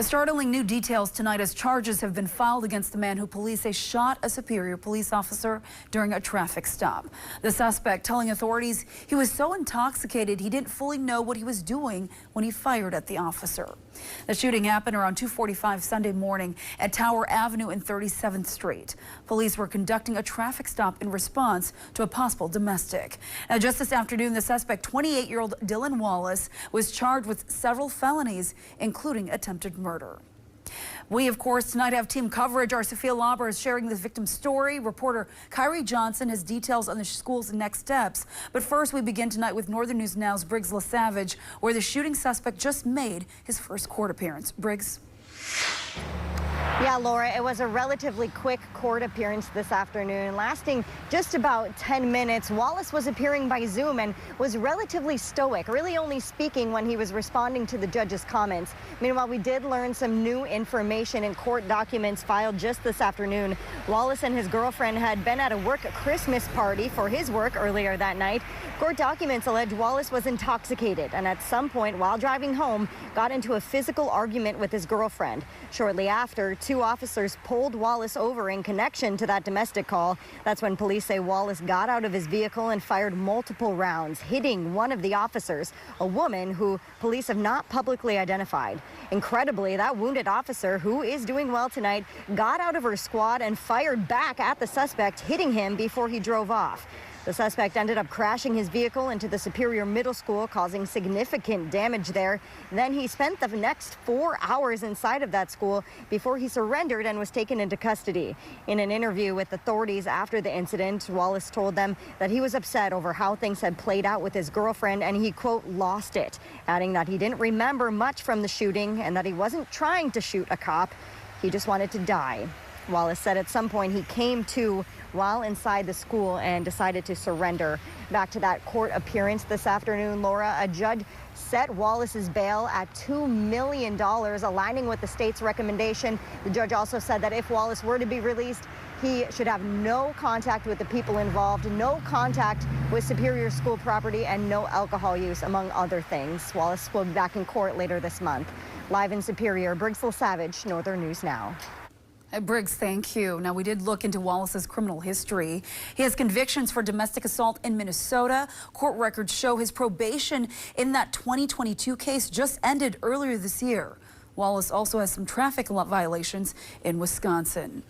Startling new details tonight as charges have been filed against the man who police say shot a Superior police officer during a traffic stop. The suspect telling authorities he was so intoxicated he didn't fully know what he was doing when he fired at the officer. The shooting happened around 2:45 Sunday morning at Tower Avenue and 37th Street. Police were conducting a traffic stop in response to a possible domestic. Now, just this afternoon, the suspect, 28-year-old Dylan Wallace, was charged with several felonies, including attempted murder. We, of course, tonight have team coverage. Our Sophia Lauber is sharing the victim's story. Reporter Kyrie Johnson has details on the school's next steps. But first, we begin tonight with Northern News Now's Briggs LaSavage, where the shooting suspect just made his first court appearance. Briggs. Yeah, Laura, it was a relatively quick court appearance this afternoon, lasting just about 10 minutes. Wallace was appearing by Zoom and was relatively stoic, really only speaking when he was responding to the judge's comments. Meanwhile, we did learn some new information in court documents filed just this afternoon. Wallace and his girlfriend had been at a work Christmas party for his work earlier that night. Court documents allege Wallace was intoxicated and at some point while driving home got into a physical argument with his girlfriend. Shortly after, two officers pulled Wallace over in connection to that domestic call. That's when police say Wallace got out of his vehicle and fired multiple rounds, hitting one of the officers, a woman who police have not publicly identified. Incredibly, that wounded officer, who is doing well tonight, got out of her squad and fired back at the suspect, hitting him before he drove off. The suspect ended up crashing his vehicle into the Superior Middle School, causing significant damage there. Then he spent the next 4 hours inside of that school before he surrendered and was taken into custody. In an interview with authorities after the incident, Wallace told them that he was upset over how things had played out with his girlfriend and he, quote, lost it, adding that he didn't remember much from the shooting and that he wasn't trying to shoot a cop. He just wanted to die. Wallace said at some point he came to while inside the school and decided to surrender. Back to that court appearance this afternoon, Laura, a judge set Wallace's bail at $2 million, aligning with the state's recommendation. The judge also said that if Wallace were to be released, he should have no contact with the people involved, no contact with Superior School property, and no alcohol use, among other things. Wallace will be back in court later this month. Live in Superior, Briggs LaSavage, Northern News Now. Briggs, thank you. Now, we did look into Wallace's criminal history. He has convictions for domestic assault in Minnesota. Court records show his probation in that 2022 case just ended earlier this year. Wallace also has some traffic violations in Wisconsin.